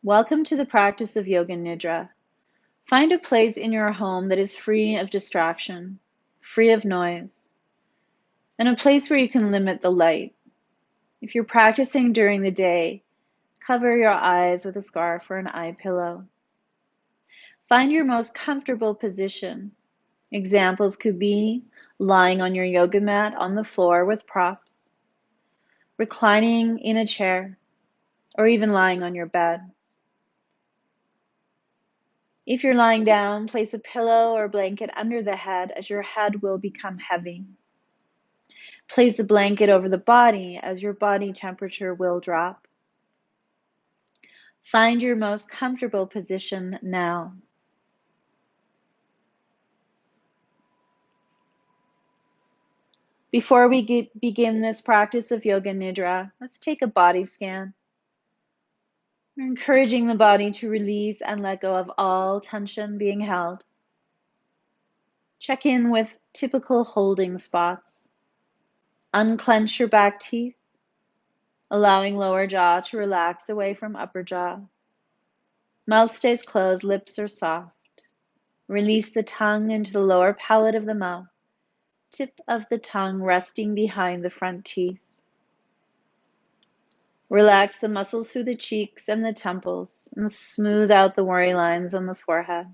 Welcome to the practice of Yoga Nidra. Find a place in your home that is free of distraction, free of noise, and a place where you can limit the light. If you're practicing during the day, cover your eyes with a scarf or an eye pillow. Find your most comfortable position. Examples could be lying on your yoga mat on the floor with props, reclining in a chair, or even lying on your bed. If you're lying down, place a pillow or blanket under the head as your head will become heavy. Place a blanket over the body as your body temperature will drop. Find your most comfortable position now. Before we begin this practice of Yoga Nidra, let's take a body scan. We're encouraging the body to release and let go of all tension being held. Check in with typical holding spots. Unclench your back teeth, allowing lower jaw to relax away from upper jaw. Mouth stays closed, lips are soft. Release the tongue into the lower palate of the mouth, tip of the tongue resting behind the front teeth. Relax the muscles through the cheeks and the temples and smooth out the worry lines on the forehead.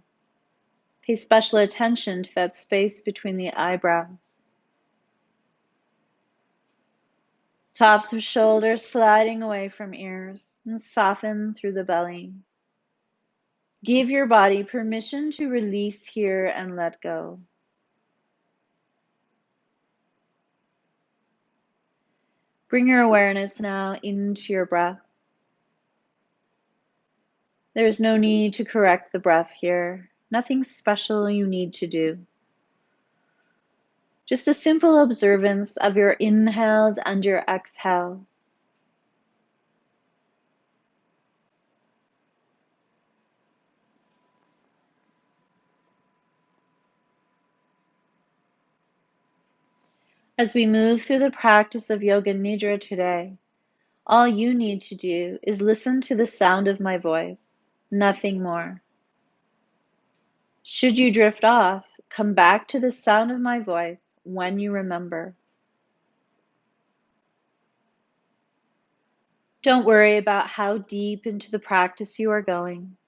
Pay special attention to that space between the eyebrows. Tops of shoulders sliding away from ears and soften through the belly. Give your body permission to release here and let go. Bring your awareness now into your breath. There is no need to correct the breath here. Nothing special you need to do. Just a simple observance of your inhales and your exhales. As we move through the practice of Yoga Nidra today, all you need to do is listen to the sound of my voice, nothing more. Should you drift off, come back to the sound of my voice when you remember. Don't worry about how deep into the practice you are going.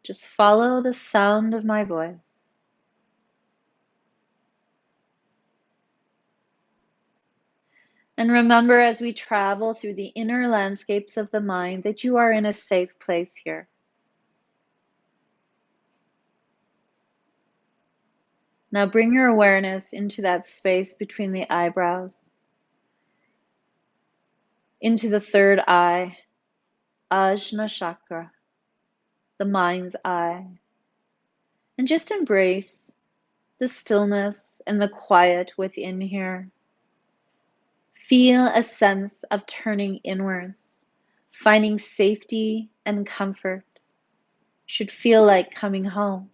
Just follow the sound of my voice. And remember, as we travel through the inner landscapes of the mind, that you are in a safe place here. Now bring your awareness into that space between the eyebrows, into the third eye, Ajna chakra, the mind's eye. And just embrace the stillness and the quiet within here. Feel a sense of turning inwards, finding safety and comfort. Should feel like coming home.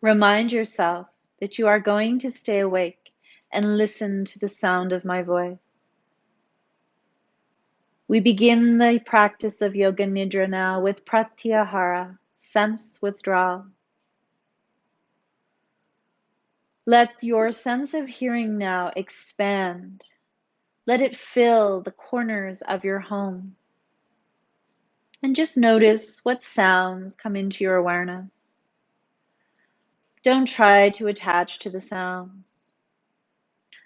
Remind yourself that you are going to stay awake and listen to the sound of my voice. We begin the practice of Yoga Nidra now with pratyahara, sense withdrawal. Let your sense of hearing now expand. Let it fill the corners of your home. And just notice what sounds come into your awareness. Don't try to attach to the sounds.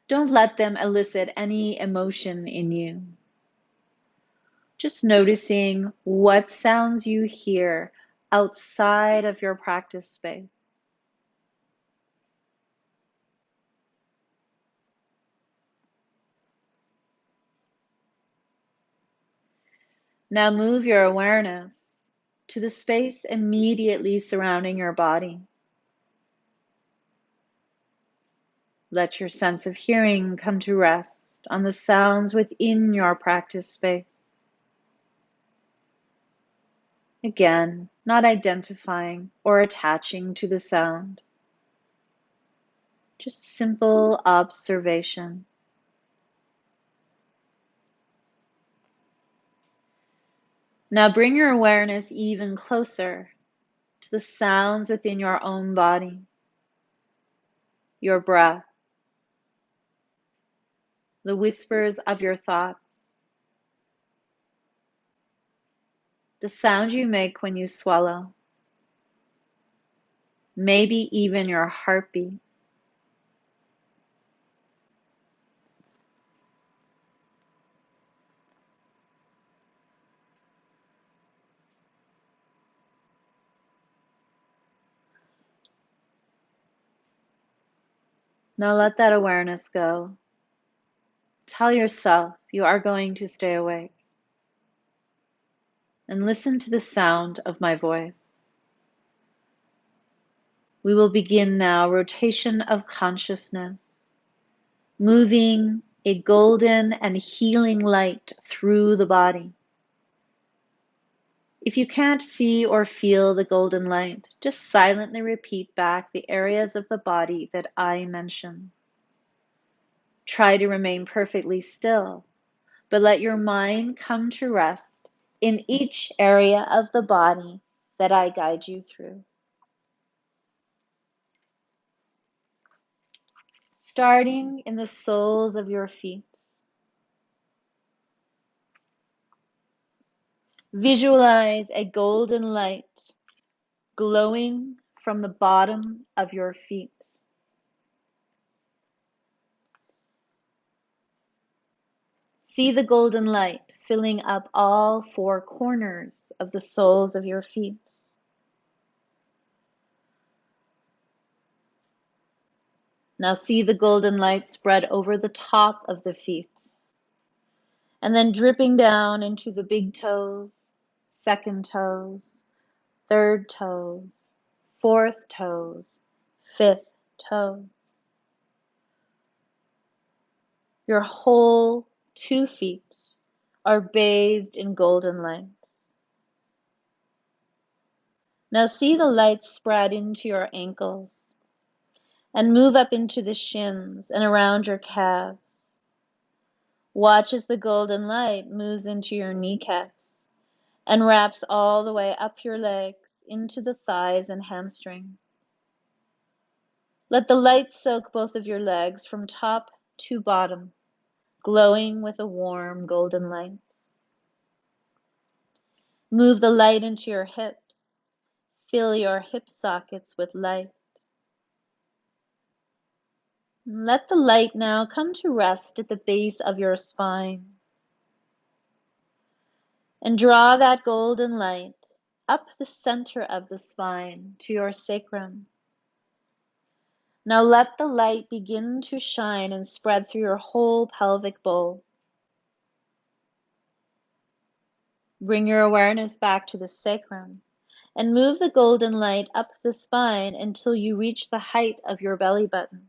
Don't let them elicit any emotion in you. Just noticing what sounds you hear outside of your practice space. Now move your awareness to the space immediately surrounding your body. Let your sense of hearing come to rest on the sounds within your practice space. Again, not identifying or attaching to the sound. Just simple observation. Now bring your awareness even closer to the sounds within your own body, your breath, the whispers of your thoughts, the sound you make when you swallow, maybe even your heartbeat. Now let that awareness go. Tell yourself you are going to stay awake. And listen to the sound of my voice. We will begin now rotation of consciousness, moving a golden and healing light through the body. If you can't see or feel the golden light, just silently repeat back the areas of the body that I mention. Try to remain perfectly still, but let your mind come to rest in each area of the body that I guide you through. Starting in the soles of your feet. Visualize a golden light glowing from the bottom of your feet. See the golden light filling up all four corners of the soles of your feet. Now see the golden light spread over the top of the feet, and then dripping down into the big toes, second toes, third toes, fourth toes, fifth toe. Your whole 2 feet are bathed in golden light. Now see the light spread into your ankles and move up into the shins and around your calves. Watch as the golden light moves into your kneecaps and wraps all the way up your legs into the thighs and hamstrings. Let the light soak both of your legs from top to bottom, glowing with a warm golden light. Move the light into your hips. Fill your hip sockets with light. Let the light now come to rest at the base of your spine. And draw that golden light up the center of the spine to your sacrum. Now let the light begin to shine and spread through your whole pelvic bowl. Bring your awareness back to the sacrum and move the golden light up the spine until you reach the height of your belly button.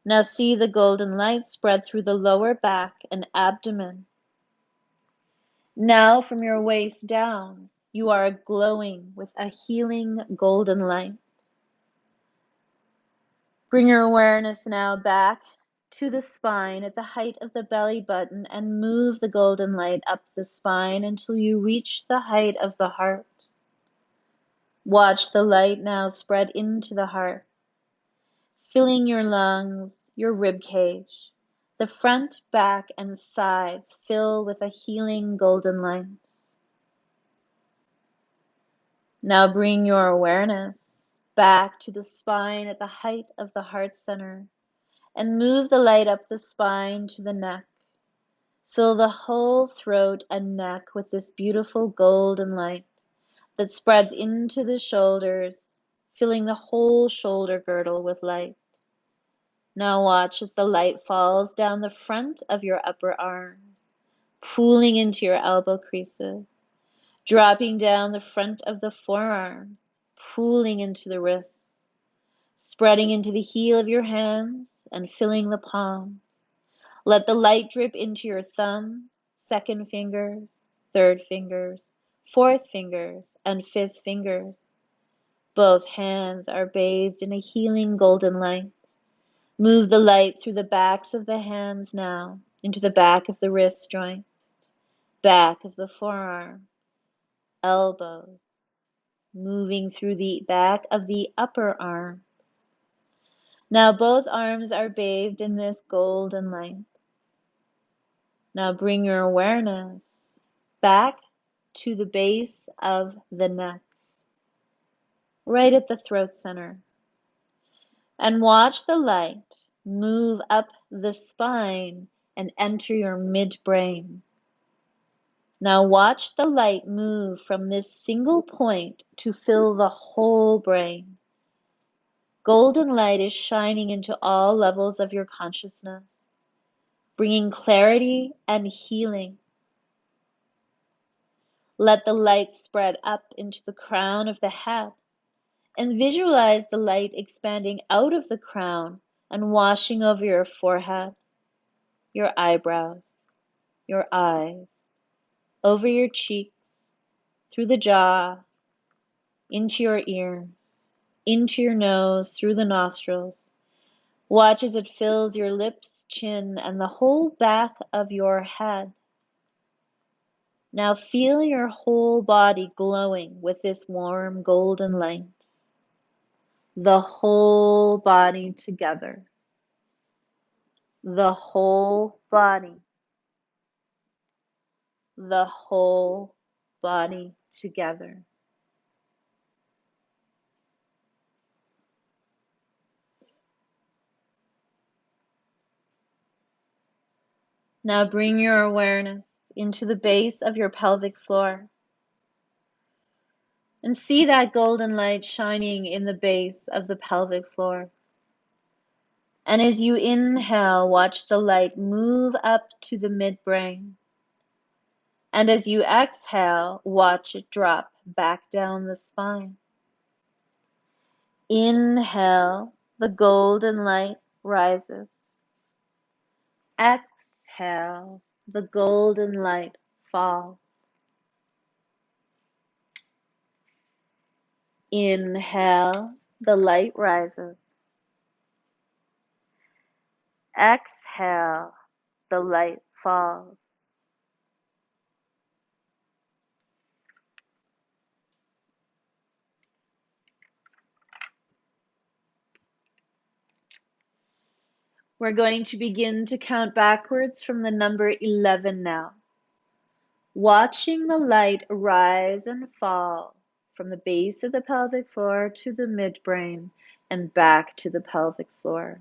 Now see the golden light spread through the lower back and abdomen. Now from your waist down, you are glowing with a healing golden light. Bring your awareness now back to the spine at the height of the belly button and move the golden light up the spine until you reach the height of the heart. Watch the light now spread into the heart, filling your lungs, your rib cage. The front, back, and sides fill with a healing golden light. Now bring your awareness back to the spine at the height of the heart center and move the light up the spine to the neck. Fill the whole throat and neck with this beautiful golden light that spreads into the shoulders, filling the whole shoulder girdle with light. Now watch as the light falls down the front of your upper arms, pooling into your elbow creases, dropping down the front of the forearms, pooling into the wrists, spreading into the heel of your hands and filling the palms. Let the light drip into your thumbs, second fingers, third fingers, fourth fingers, and fifth fingers. Both hands are bathed in a healing golden light. Move the light through the backs of the hands now into the back of the wrist joint back of the forearm, elbows, moving through the back of the upper arm. Now both arms are bathed in this golden light. Now bring your awareness back to the base of the neck, right at the throat center, and watch the light move up the spine and enter your midbrain. Now watch the light move from this single point to fill the whole brain. Golden light is shining into all levels of your consciousness, bringing clarity and healing. Let the light spread up into the crown of the head, and visualize the light expanding out of the crown and washing over your forehead, your eyebrows, your eyes, over your cheeks, through the jaw, into your ears, into your nose, through the nostrils. Watch as it fills your lips, chin, and the whole back of your head. Now feel your whole body glowing with this warm golden light. The whole body together. The whole body. The whole body together. Now bring your awareness into the base of your pelvic floor and see that golden light shining in the base of the pelvic floor. And as you inhale, watch the light move up to the midbrain. And as you exhale, watch it drop back down the spine. Inhale, the golden light rises. Exhale, the golden light falls. Inhale, the light rises. Exhale, the light falls. We're going to begin to count backwards from the number 11 now. Watching the light rise and fall from the base of the pelvic floor to the midbrain and back to the pelvic floor.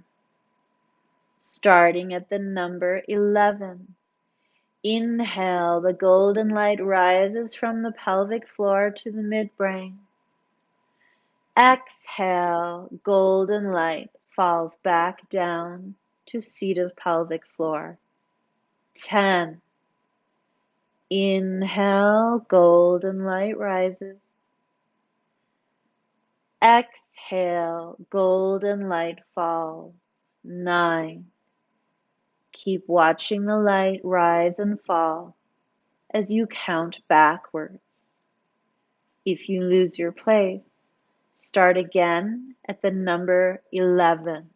Starting at the number 11. Inhale, the golden light rises from the pelvic floor to the midbrain. Exhale, golden light falls back down to seat of pelvic floor. 10. Inhale, golden light rises. Exhale, golden light falls. 9. Keep watching the light rise and fall as you count backwards. If you lose your place, start again at the number 11.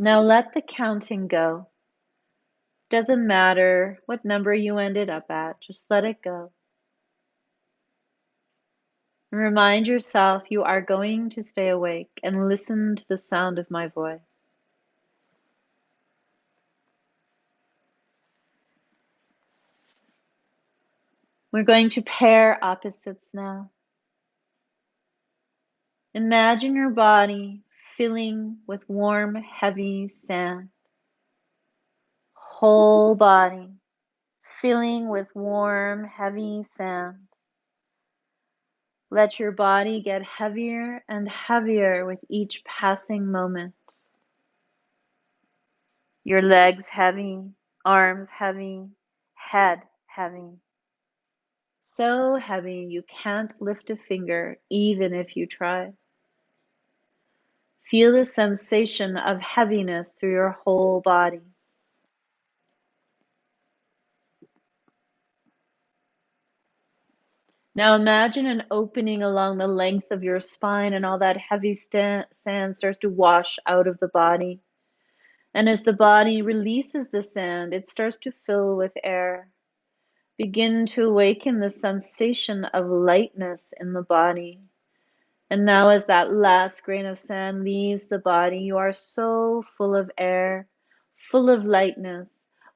Now let the counting go. Doesn't matter what number you ended up at, just let it go. And remind yourself you are going to stay awake and listen to the sound of my voice. We're going to pair opposites now. Imagine your body filling with warm, heavy sand. Whole body filling with warm, heavy sand. Let your body get heavier and heavier with each passing moment. Your legs heavy, arms heavy, head heavy. So heavy you can't lift a finger even if you try. Feel the sensation of heaviness through your whole body. Now imagine an opening along the length of your spine, and all that heavy sand starts to wash out of the body. And as the body releases the sand, it starts to fill with air. Begin to awaken the sensation of lightness in the body. And now as that last grain of sand leaves the body, you are so full of air, full of lightness,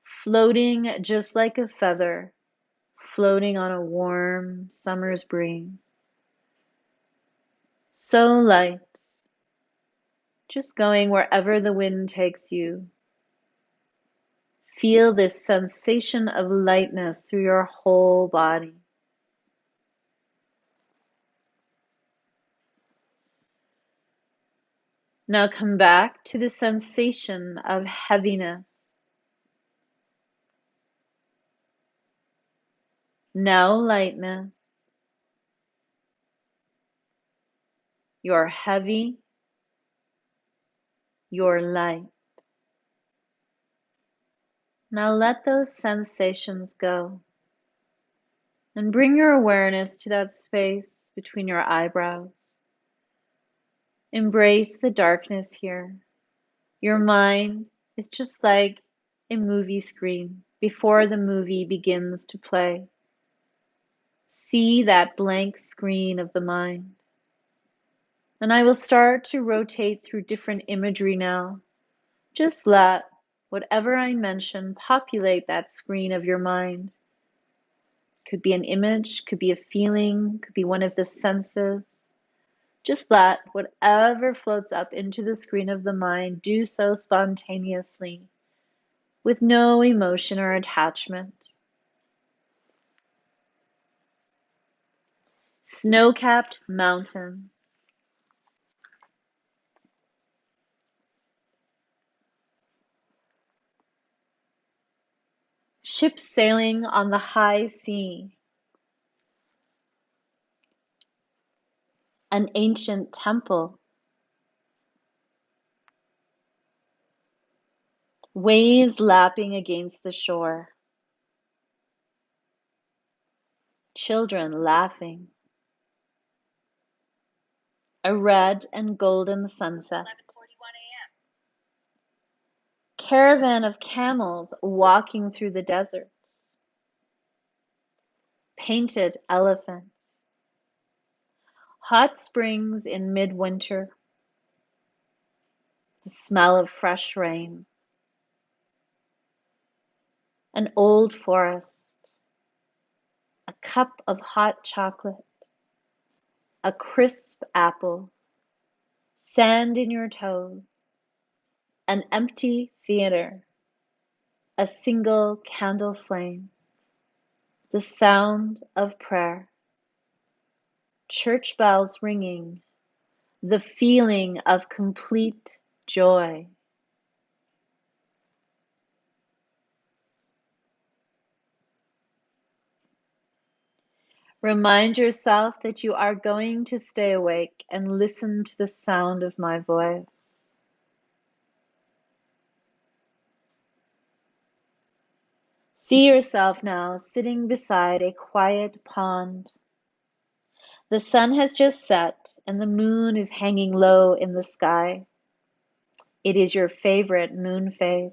floating just like a feather, floating on a warm summer's breeze. So light, just going wherever the wind takes you. Feel this sensation of lightness through your whole body. Now come back to the sensation of heaviness. Now lightness. You're heavy. You're light. Now let those sensations go. And bring your awareness to that space between your eyebrows. Embrace the darkness here. Your mind is just like a movie screen before the movie begins to play. See that blank screen of the mind. And I will start to rotate through different imagery now. Just let whatever I mention populate that screen of your mind. Could be an image, could be a feeling, could be one of the senses. Just let whatever floats up into the screen of the mind do so spontaneously, with no emotion or attachment. Snow-capped mountains. Ships sailing on the high sea. An ancient temple. Waves lapping against the shore. Children laughing. A red and golden sunset. Caravan of camels walking through the deserts. Painted elephants. Hot springs in midwinter. The smell of fresh rain. An old forest. A cup of hot chocolate. A crisp apple. Sand in your toes. An empty theater. A single candle flame. The sound of prayer. Church bells ringing. The feeling of complete joy. Remind yourself that you are going to stay awake and listen to the sound of my voice. See yourself now sitting beside a quiet pond. The sun has just set and the moon is hanging low in the sky. It is your favorite moon phase.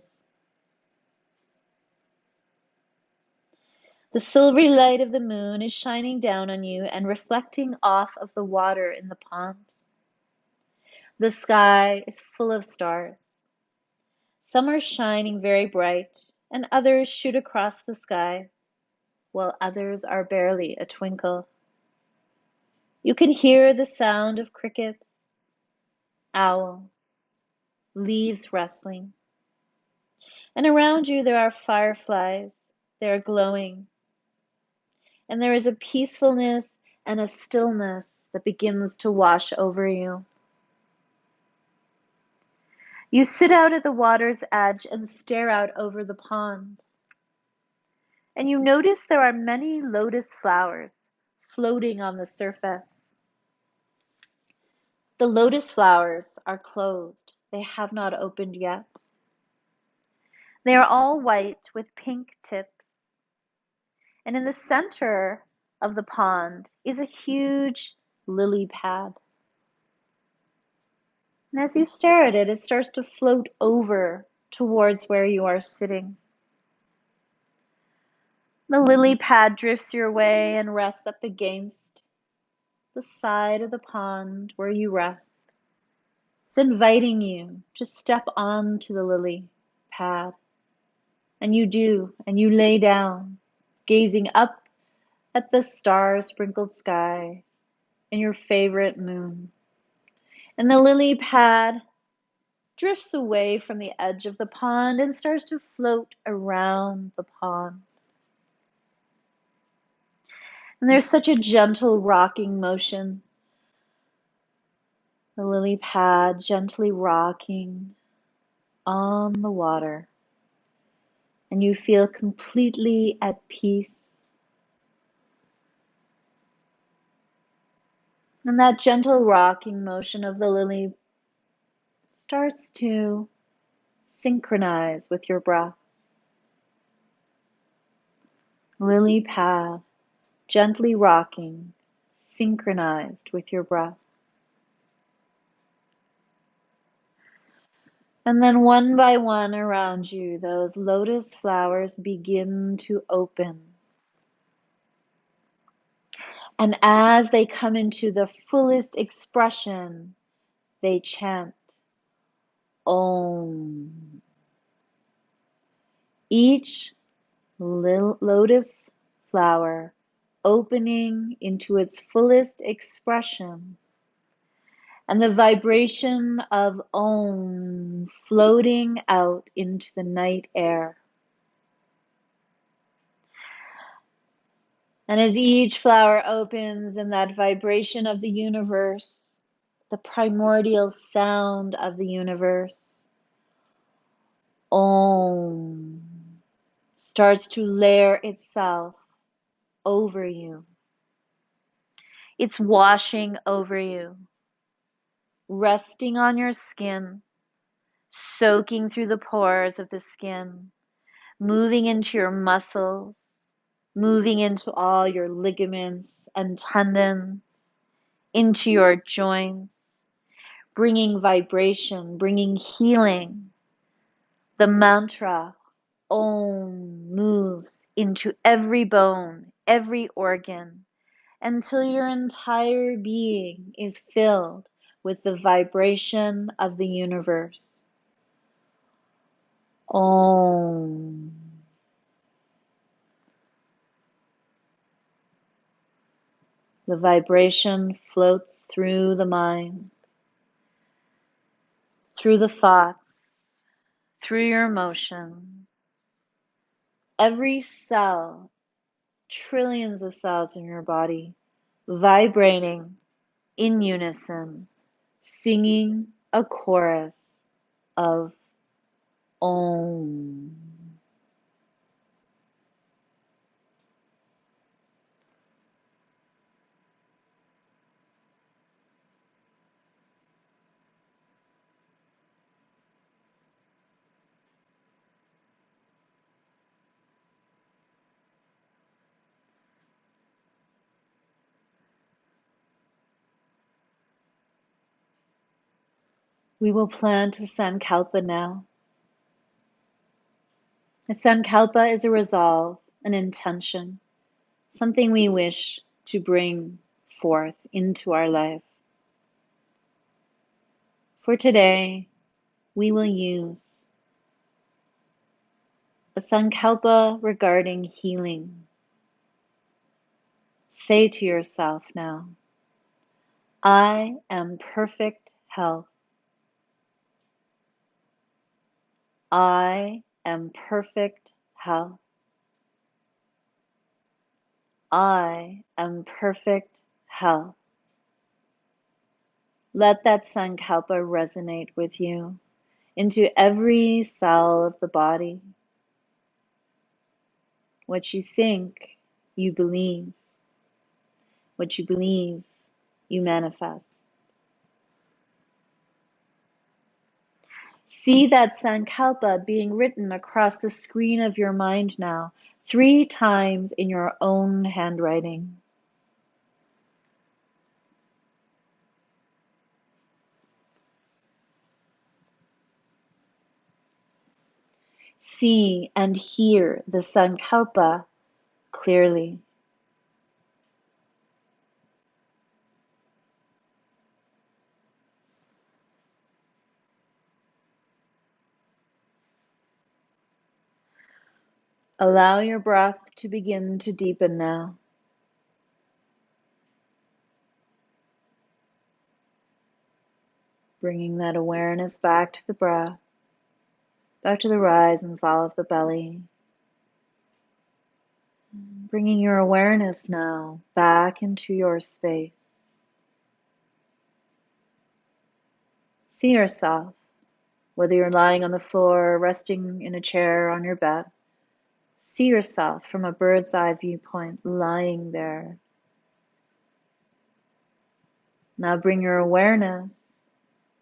The silvery light of the moon is shining down on you and reflecting off of the water in the pond. The sky is full of stars. Some are shining very bright, and others shoot across the sky, while others are barely a twinkle. You can hear the sound of crickets, owls, leaves rustling. And around you there are fireflies. They are glowing. And there is a peacefulness and a stillness that begins to wash over you. You sit out at the water's edge and stare out over the pond. And you notice there are many lotus flowers floating on the surface. The lotus flowers are closed. They have not opened yet. They are all white with pink tips. And in the center of the pond is a huge lily pad. And as you stare at it, it starts to float over towards where you are sitting. The lily pad drifts your way and rests up against the side of the pond where you rest. It's inviting you to step onto the lily pad. And you do, and you lay down, gazing up at the star-sprinkled sky and your favorite moon. And the lily pad drifts away from the edge of the pond and starts to float around the pond. And there's such a gentle rocking motion. The lily pad gently rocking on the water. And you feel completely at peace. And that gentle rocking motion of the lily starts to synchronize with your breath. Lily pad, gently rocking, synchronized with your breath. And then one by one around you, those lotus flowers begin to open. And as they come into the fullest expression, they chant Om. Each lotus flower opening into its fullest expression, and the vibration of Om floating out into the night air. And as each flower opens in that vibration of the universe, the primordial sound of the universe, Om, starts to layer itself over you. It's washing over you, resting on your skin, soaking through the pores of the skin, moving into your muscles, moving into all your ligaments and tendons, into your joints, bringing vibration, bringing healing. The mantra Om moves into every bone, every organ, until your entire being is filled with the vibration of the universe. Om. The vibration floats through the mind, through the thoughts, through your emotions. Every cell, trillions of cells in your body, vibrating in unison, singing a chorus of Om. We will plant a sankalpa now. A sankalpa is a resolve, an intention, something we wish to bring forth into our life. For today, we will use a sankalpa regarding healing. Say to yourself now, I am perfect health. I am perfect health. I am perfect health. Let that sankalpa resonate with you into every cell of the body. What you think, you believe. What you believe, you manifest. See that sankalpa being written across the screen of your mind now, 3 times in your own handwriting. See and hear the sankalpa clearly. Allow your breath to begin to deepen now. Bringing that awareness back to the breath, back to the rise and fall of the belly. Bringing your awareness now back into your space. See yourself, whether you're lying on the floor, resting in a chair, on your bed. See yourself from a bird's eye viewpoint, lying there. Now bring your awareness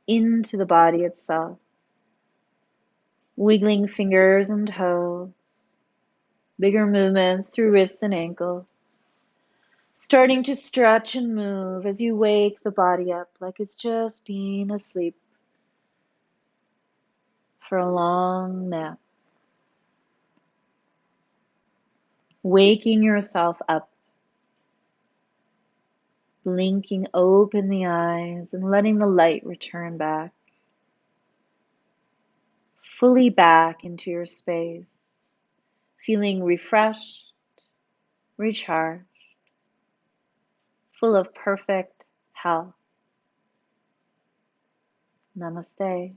into the body itself, wiggling fingers and toes, bigger movements through wrists and ankles, starting to stretch and move as you wake the body up like it's just been asleep for a long nap. Waking yourself up, blinking open the eyes and letting the light return back, fully back into your space, feeling refreshed, recharged, full of perfect health. Namaste.